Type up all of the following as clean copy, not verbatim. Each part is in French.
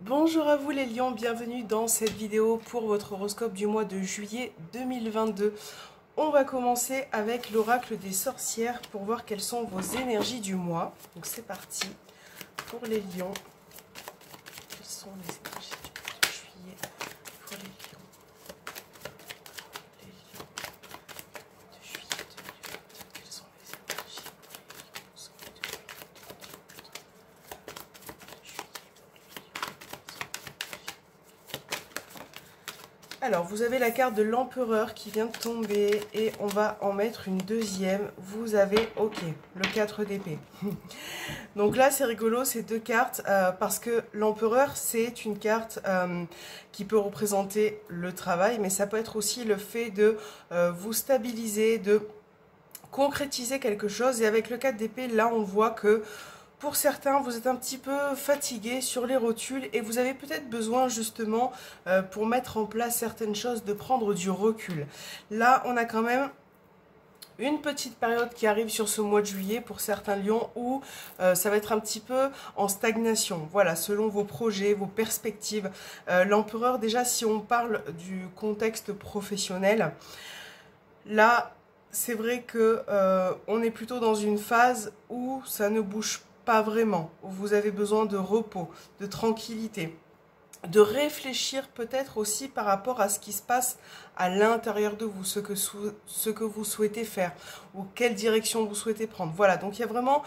Bonjour à vous les lions, bienvenue dans cette vidéo pour votre horoscope du mois de juillet 2022. On va commencer avec l'oracle des sorcières pour voir quelles sont vos énergies du mois. Donc c'est parti pour les lions. Quelles sont les énergies du mois de juillet pour les lions? Les lions de juillet 2022, quelles sont les énergies pour les lions? Alors, vous avez la carte de l'empereur qui vient de tomber et on va en mettre une deuxième. Vous avez, ok, le 4 d'épée. Donc là, c'est rigolo, ces deux cartes, parce que l'empereur, c'est une carte qui peut représenter le travail, mais ça peut être aussi le fait de vous stabiliser, de concrétiser quelque chose. Et avec le 4 d'épée, là, on voit que pour certains, vous êtes un petit peu fatigué sur les rotules et vous avez peut-être besoin justement pour mettre en place certaines choses de prendre du recul. Là, on a quand même une petite période qui arrive sur ce mois de juillet pour certains lions où ça va être un petit peu en stagnation. Voilà, selon vos projets, vos perspectives. L'empereur, déjà, si on parle du contexte professionnel, là, c'est vrai que on est plutôt dans une phase où ça ne bouge pas vraiment, où vous avez besoin de repos, de tranquillité, de réfléchir peut-être aussi par rapport à ce qui se passe à l'intérieur de vous, ce que vous souhaitez faire ou quelle direction vous souhaitez prendre. Voilà, donc il y a vraiment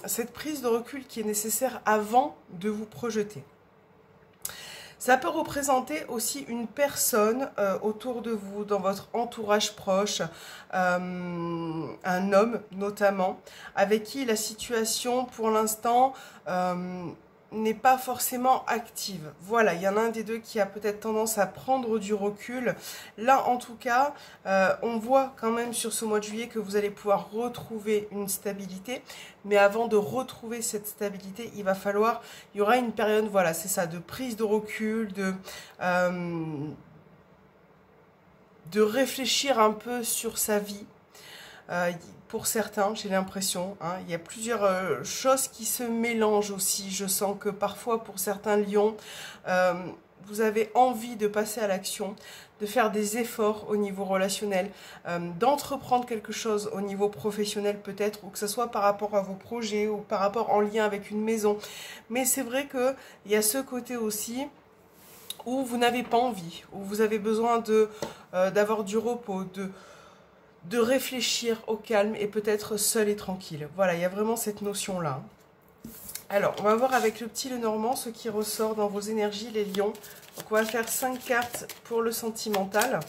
cette prise de recul qui est nécessaire avant de vous projeter. Ça peut représenter aussi une personne autour de vous, dans votre entourage proche, un homme notamment, avec qui la situation pour l'instant n'est pas forcément active. Voilà, il y en a un des deux qui a peut-être tendance à prendre du recul. Là, en tout cas, on voit quand même sur ce mois de juillet que vous allez pouvoir retrouver une stabilité. Mais avant de retrouver cette stabilité, il y aura une période, voilà, c'est ça, de prise de recul, de réfléchir un peu sur sa vie. Pour certains, j'ai l'impression, hein, il y a plusieurs choses qui se mélangent aussi. Je sens que parfois, pour certains lions, vous avez envie de passer à l'action, de faire des efforts au niveau relationnel, d'entreprendre quelque chose au niveau professionnel peut-être, ou que ce soit par rapport à vos projets ou par rapport en lien avec une maison. Mais c'est vrai qu'il y a ce côté aussi où vous n'avez pas envie, où vous avez besoin d'avoir du repos, de réfléchir au calme et peut-être seul et tranquille. Voilà, il y a vraiment cette notion-là. Alors, on va voir avec le petit Lenormand ce qui ressort dans vos énergies, les lions. Donc, on va faire 5 cartes pour le sentimental,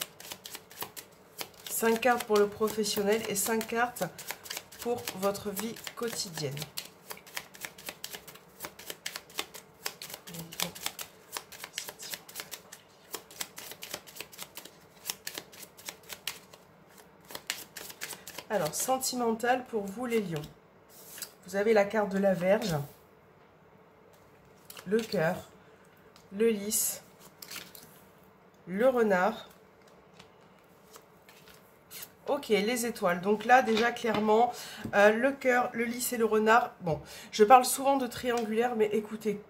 5 cartes pour le professionnel et 5 cartes pour votre vie quotidienne. Alors, sentimental pour vous les lions. Vous avez la carte de la Vierge, le cœur, le lys, le renard. Ok, les étoiles. Donc là, déjà, clairement, le cœur, le lys et le renard. Bon, je parle souvent de triangulaire, mais écoutez,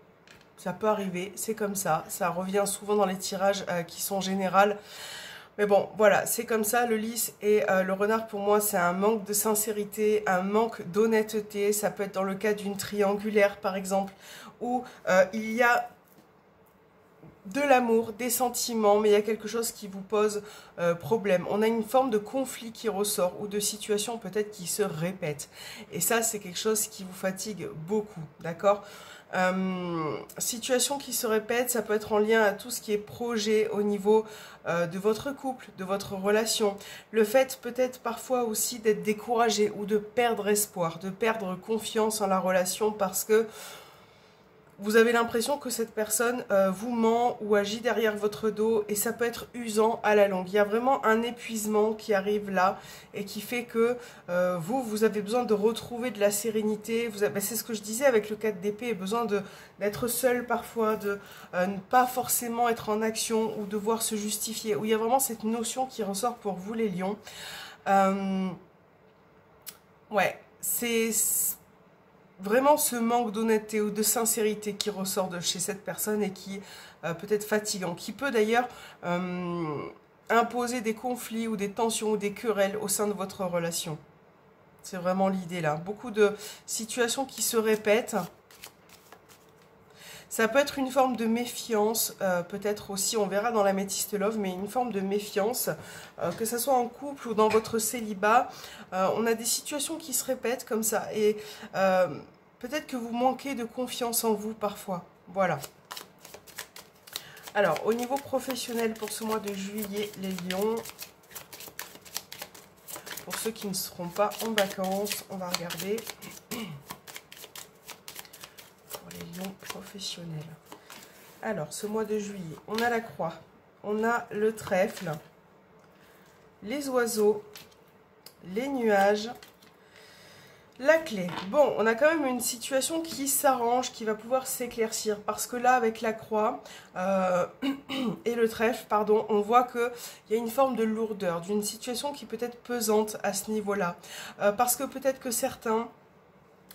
ça peut arriver, c'est comme ça. Ça revient souvent dans les tirages qui sont généraux. Mais bon, voilà, c'est comme ça, le lys et le renard, pour moi, c'est un manque de sincérité, un manque d'honnêteté. Ça peut être dans le cas d'une triangulaire, par exemple, où il y a de l'amour, des sentiments, mais il y a quelque chose qui vous pose problème. On a une forme de conflit qui ressort, ou de situation peut-être qui se répète. Et ça, c'est quelque chose qui vous fatigue beaucoup, d'accord ? Situation qui se répète, ça peut être en lien à tout ce qui est projet au niveau de votre couple, de votre relation. Le fait peut-être parfois aussi d'être découragé ou de perdre espoir, de perdre confiance en la relation parce que vous avez l'impression que cette personne vous ment ou agit derrière votre dos et ça peut être usant à la longue. Il y a vraiment un épuisement qui arrive là et qui fait que vous avez besoin de retrouver de la sérénité. C'est ce que je disais avec le 4 d'épée, besoin d'être seul parfois, de ne pas forcément être en action ou devoir se justifier. Où il y a vraiment cette notion qui ressort pour vous les lions. Ouais, vraiment ce manque d'honnêteté ou de sincérité qui ressort de chez cette personne et qui peut être fatigant, qui peut d'ailleurs imposer des conflits ou des tensions ou des querelles au sein de votre relation. C'est vraiment l'idée là. Beaucoup de situations qui se répètent. Ça peut être une forme de méfiance, peut-être aussi, on verra dans l'améthyste love, mais une forme de méfiance, que ce soit en couple ou dans votre célibat. On a des situations qui se répètent comme ça. Et peut-être que vous manquez de confiance en vous parfois. Voilà. Alors, au niveau professionnel pour ce mois de juillet, les lions. Pour ceux qui ne seront pas en vacances, on va regarder. Professionnel. Alors, ce mois de juillet, on a la croix, on a le trèfle, les oiseaux, les nuages, la clé. Bon, on a quand même une situation qui s'arrange, qui va pouvoir s'éclaircir, parce que là, avec la croix et le trèfle, pardon, on voit qu'il y a une forme de lourdeur, d'une situation qui peut être pesante à ce niveau-là, parce que peut-être que certains,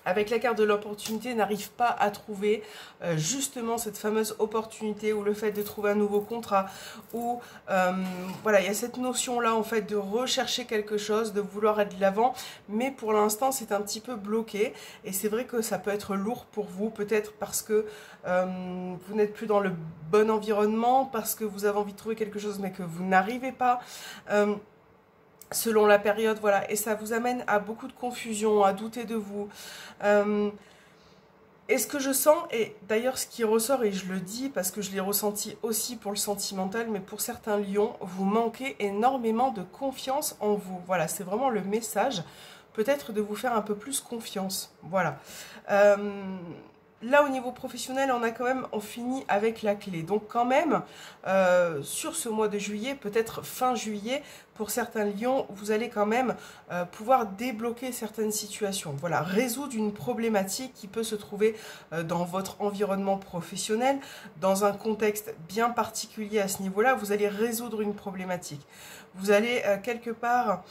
avec la carte de l'opportunité, n'arrive pas à trouver justement cette fameuse opportunité ou le fait de trouver un nouveau contrat ou voilà, il y a cette notion là en fait de rechercher quelque chose, de vouloir être de l'avant, mais pour l'instant c'est un petit peu bloqué et c'est vrai que ça peut être lourd pour vous, peut-être parce que vous n'êtes plus dans le bon environnement, parce que vous avez envie de trouver quelque chose mais que vous n'arrivez pas. Selon la période, voilà, et ça vous amène à beaucoup de confusion, à douter de vous. Et ce que je sens, et d'ailleurs ce qui ressort, et je le dis parce que je l'ai ressenti aussi pour le sentimental, mais pour certains lions, vous manquez énormément de confiance en vous. Voilà, c'est vraiment le message, peut-être de vous faire un peu plus confiance. Voilà. Là, au niveau professionnel, on finit avec la clé. Donc quand même, sur ce mois de juillet, peut-être fin juillet, pour certains lions, vous allez quand même pouvoir débloquer certaines situations. Voilà, résoudre une problématique qui peut se trouver dans votre environnement professionnel, dans un contexte bien particulier à ce niveau-là. Vous allez résoudre une problématique. Vous allez quelque part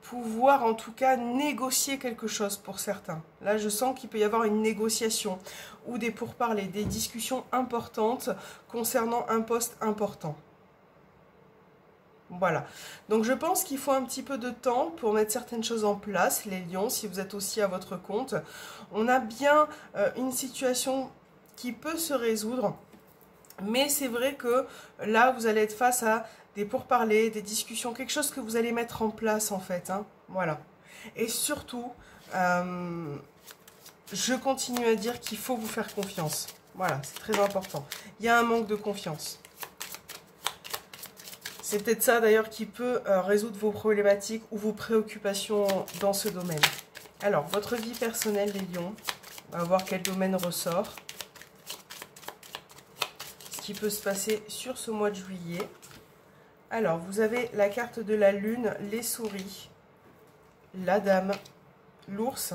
pouvoir en tout cas négocier quelque chose pour certains. Là, je sens qu'il peut y avoir une négociation ou des pourparlers, des discussions importantes concernant un poste important. Voilà. Donc, je pense qu'il faut un petit peu de temps pour mettre certaines choses en place, les lions, si vous êtes aussi à votre compte. On a bien une situation qui peut se résoudre, mais c'est vrai que là, vous allez être face à des pourparlers, des discussions, quelque chose que vous allez mettre en place en fait. Hein. Voilà. Et surtout, je continue à dire qu'il faut vous faire confiance. Voilà, c'est très important. Il y a un manque de confiance. C'est peut-être ça d'ailleurs qui peut résoudre vos problématiques ou vos préoccupations dans ce domaine. Alors, votre vie personnelle, les lions, on va voir quel domaine ressort. Ce qui peut se passer sur ce mois de juillet. Alors, vous avez la carte de la lune, les souris, la dame, l'ours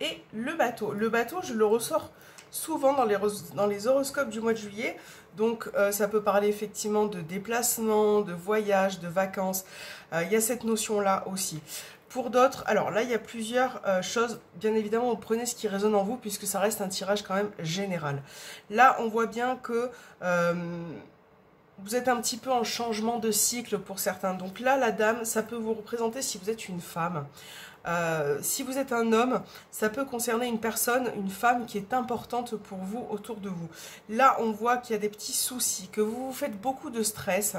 et le bateau. Le bateau, je le ressors souvent dans les horoscopes du mois de juillet. Donc, ça peut parler effectivement de déplacement, de voyage, de vacances. Il y a cette notion-là aussi. Pour d'autres, alors là, il y a plusieurs choses. Bien évidemment, vous prenez ce qui résonne en vous puisque ça reste un tirage quand même général. Là, on voit bien que vous êtes un petit peu en changement de cycle pour certains. Donc là, la dame, ça peut vous représenter si vous êtes une femme. Si vous êtes un homme, ça peut concerner une personne, une femme qui est importante pour vous, autour de vous. Là, on voit qu'il y a des petits soucis, que vous vous faites beaucoup de stress,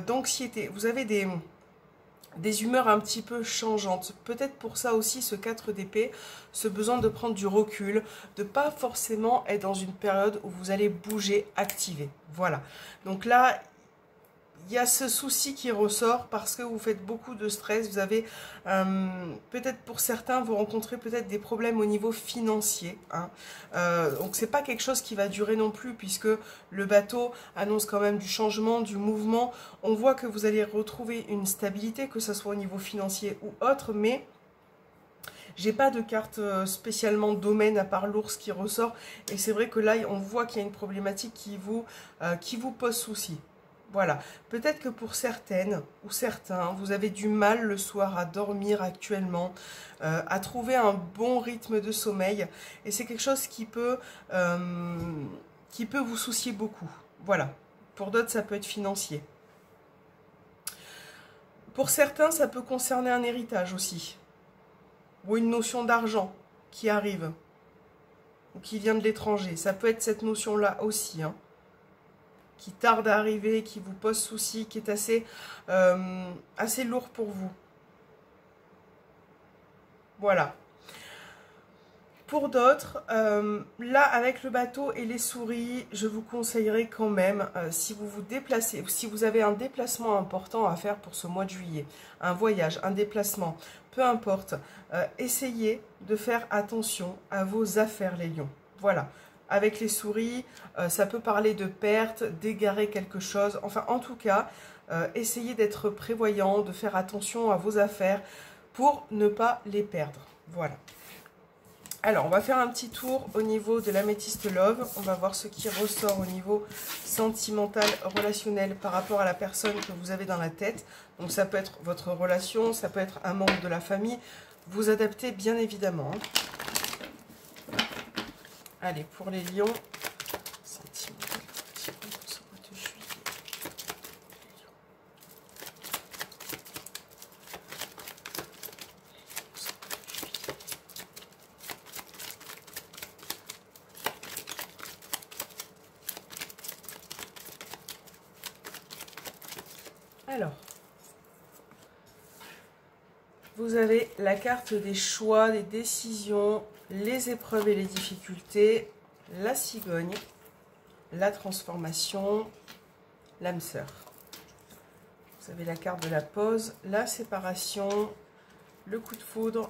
d'anxiété. Vous avez des humeurs un petit peu changeantes. Peut-être pour ça aussi ce 4 d'épée, ce besoin de prendre du recul, de pas forcément être dans une période où vous allez bouger, activer. Voilà. Donc là, il y a ce souci qui ressort parce que vous faites beaucoup de stress. Vous avez, peut-être pour certains, vous rencontrez peut-être des problèmes au niveau financier. Hein. Donc, c'est pas quelque chose qui va durer non plus puisque le bateau annonce quand même du changement, du mouvement. On voit que vous allez retrouver une stabilité, que ce soit au niveau financier ou autre, mais j'ai pas de carte spécialement domaine à part l'ours qui ressort. Et c'est vrai que là, on voit qu'il y a une problématique qui vous pose souci. Voilà, peut-être que pour certaines ou certains, vous avez du mal le soir à dormir actuellement, à trouver un bon rythme de sommeil. Et c'est quelque chose qui peut vous soucier beaucoup. Voilà, pour d'autres, ça peut être financier. Pour certains, ça peut concerner un héritage aussi. Ou une notion d'argent qui arrive, ou qui vient de l'étranger. Ça peut être cette notion-là aussi, hein, qui tarde à arriver, qui vous pose souci, qui est assez lourd pour vous. Voilà. Pour d'autres, là, avec le bateau et les souris, je vous conseillerais quand même, si vous vous déplacez, si vous avez un déplacement important à faire pour ce mois de juillet, un voyage, un déplacement, peu importe, essayez de faire attention à vos affaires, les lions. Voilà. Avec les souris, ça peut parler de perte, d'égarer quelque chose. Enfin, en tout cas, essayez d'être prévoyant, de faire attention à vos affaires pour ne pas les perdre. Voilà. Alors, on va faire un petit tour au niveau de l'améthyste love. On va voir ce qui ressort au niveau sentimental, relationnel par rapport à la personne que vous avez dans la tête. Donc, ça peut être votre relation, ça peut être un membre de la famille. Vous adaptez bien évidemment. Allez, pour les lions, sentimental, relationnel pour ce mois de juillet. Alors, vous avez la carte des choix, des décisions, les épreuves et les difficultés, la cigogne, la transformation, l'âme sœur. Vous avez la carte de la pause, la séparation, le coup de foudre,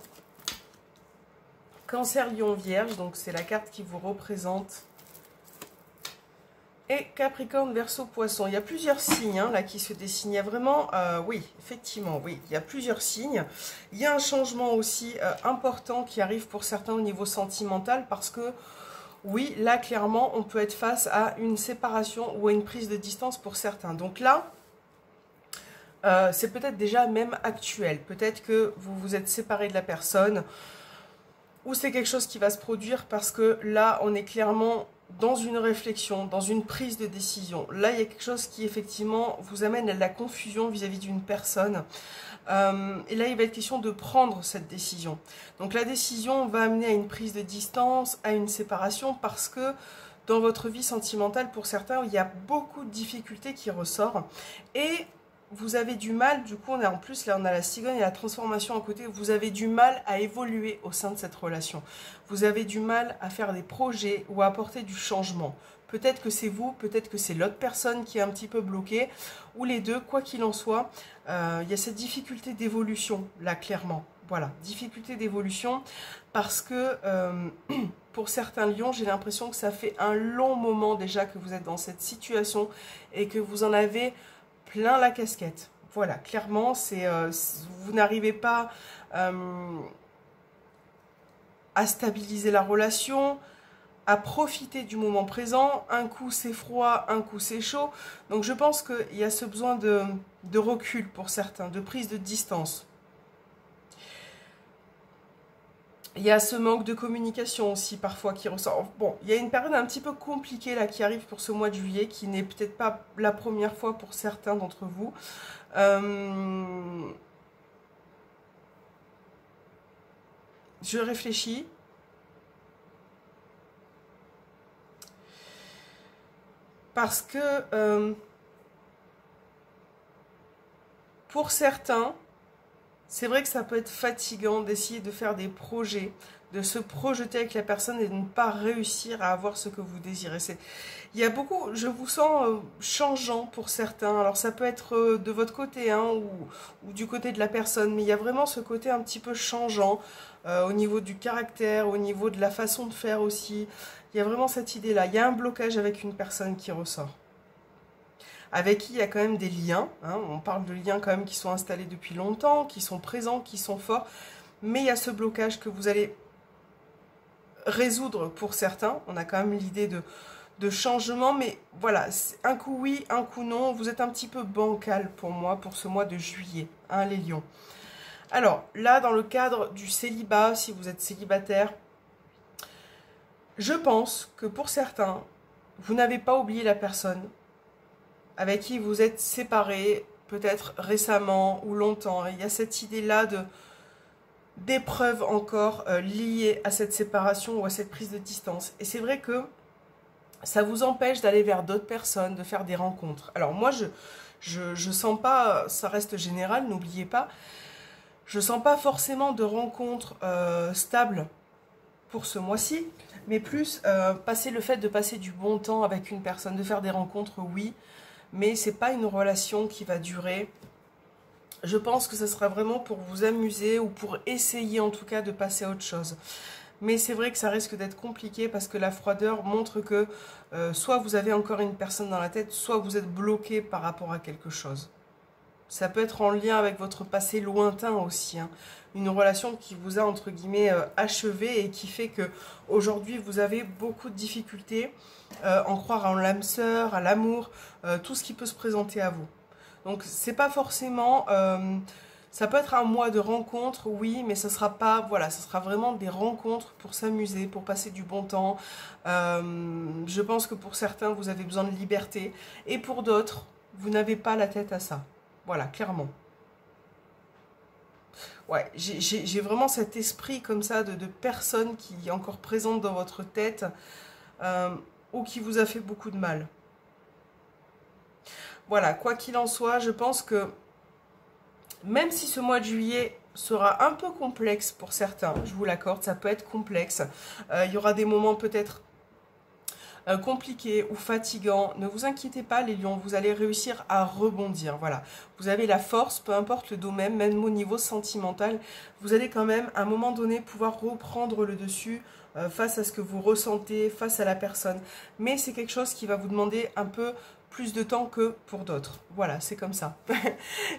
Cancer, Lion, Vierge, donc c'est la carte qui vous représente. Et Capricorne, Verseau, Poisson. Il y a plusieurs signes hein, là qui se dessinent. Il y a vraiment, oui, effectivement, oui, il y a plusieurs signes. Il y a un changement aussi important qui arrive pour certains au niveau sentimental parce que, oui, là, clairement, on peut être face à une séparation ou à une prise de distance pour certains. Donc là, c'est peut-être déjà même actuel. Peut-être que vous vous êtes séparé de la personne ou c'est quelque chose qui va se produire parce que là, on est clairement dans une réflexion, dans une prise de décision. Là, il y a quelque chose qui, effectivement, vous amène à la confusion vis-à-vis d'une personne. Et là, il va être question de prendre cette décision. Donc, la décision va amener à une prise de distance, à une séparation, parce que dans votre vie sentimentale, pour certains, il y a beaucoup de difficultés qui ressortent. Et vous avez du mal, du coup, en plus, là, on a la cigogne et la transformation à côté. Vous avez du mal à évoluer au sein de cette relation. Vous avez du mal à faire des projets ou à apporter du changement. Peut-être que c'est vous, peut-être que c'est l'autre personne qui est un petit peu bloquée, ou les deux, quoi qu'il en soit. Il y a cette difficulté d'évolution, là, clairement. Voilà, difficulté d'évolution, parce que pour certains lions, j'ai l'impression que ça fait un long moment déjà que vous êtes dans cette situation et que vous en avez plein la casquette. Voilà, clairement, vous n'arrivez pas à stabiliser la relation, à profiter du moment présent. Un coup c'est froid, un coup c'est chaud. Donc je pense qu'il y a ce besoin de recul pour certains, de prise de distance. Il y a ce manque de communication aussi parfois qui ressort. Bon, il y a une période un petit peu compliquée là qui arrive pour ce mois de juillet, qui n'est peut-être pas la première fois pour certains d'entre vous. Je réfléchis. Parce que pour certains, c'est vrai que ça peut être fatigant d'essayer de faire des projets, de se projeter avec la personne et de ne pas réussir à avoir ce que vous désirez. Il y a beaucoup, je vous sens changeant pour certains. Alors ça peut être de votre côté hein, ou du côté de la personne, mais il y a vraiment ce côté un petit peu changeant au niveau du caractère, au niveau de la façon de faire aussi. Il y a vraiment cette idée-là. Il y a un blocage avec une personne qui ressort. Avec qui il y a quand même des liens. Hein, on parle de liens quand même qui sont installés depuis longtemps, qui sont présents, qui sont forts. Mais il y a ce blocage que vous allez résoudre pour certains. On a quand même l'idée de changement, mais voilà, un coup oui, un coup non. Vous êtes un petit peu bancal pour moi, pour ce mois de juillet, hein, les lions. Alors, là, dans le cadre du célibat, si vous êtes célibataire, je pense que pour certains, vous n'avez pas oublié la personne avec qui vous êtes séparés, peut-être récemment ou longtemps. Il y a cette idée-là d'épreuves encore liées à cette séparation ou à cette prise de distance. Et c'est vrai que ça vous empêche d'aller vers d'autres personnes, de faire des rencontres. Alors moi, je sens pas, ça reste général, n'oubliez pas, je sens pas forcément de rencontres stables pour ce mois-ci, mais plus le fait de passer du bon temps avec une personne, de faire des rencontres, oui, mais c'est pas une relation qui va durer. Je pense que ce sera vraiment pour vous amuser ou pour essayer en tout cas de passer à autre chose. Mais c'est vrai que ça risque d'être compliqué parce que la froideur montre que soit vous avez encore une personne dans la tête, soit vous êtes bloqué par rapport à quelque chose. Ça peut être en lien avec votre passé lointain aussi, hein. Une relation qui vous a entre guillemets achevé et qui fait que aujourd'hui vous avez beaucoup de difficultés en croire en l'âme sœur, à l'amour, tout ce qui peut se présenter à vous. Donc c'est pas forcément, ça peut être un mois de rencontres, oui, mais ça sera pas, voilà, ça sera vraiment des rencontres pour s'amuser, pour passer du bon temps. Je pense que pour certains vous avez besoin de liberté et pour d'autres vous n'avez pas la tête à ça. Voilà, clairement. Ouais, j'ai vraiment cet esprit comme ça de personne qui est encore présente dans votre tête ou qui vous a fait beaucoup de mal. Voilà, quoi qu'il en soit, je pense que même si ce mois de juillet sera un peu complexe pour certains, je vous l'accorde, ça peut être complexe. Il y aura des moments peut-être compliqués ou fatigants. Ne vous inquiétez pas les lions, vous allez réussir à rebondir. Voilà, vous avez la force, peu importe le domaine, même au niveau sentimental, vous allez quand même à un moment donné pouvoir reprendre le dessus face à ce que vous ressentez, face à la personne. Mais c'est quelque chose qui va vous demander un peu plus de temps que pour d'autres. Voilà, c'est comme ça.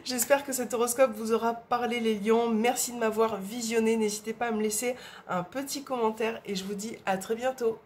J'espère que cet horoscope vous aura parlé les lions. Merci de m'avoir visionné. N'hésitez pas à me laisser un petit commentaire et je vous dis à très bientôt.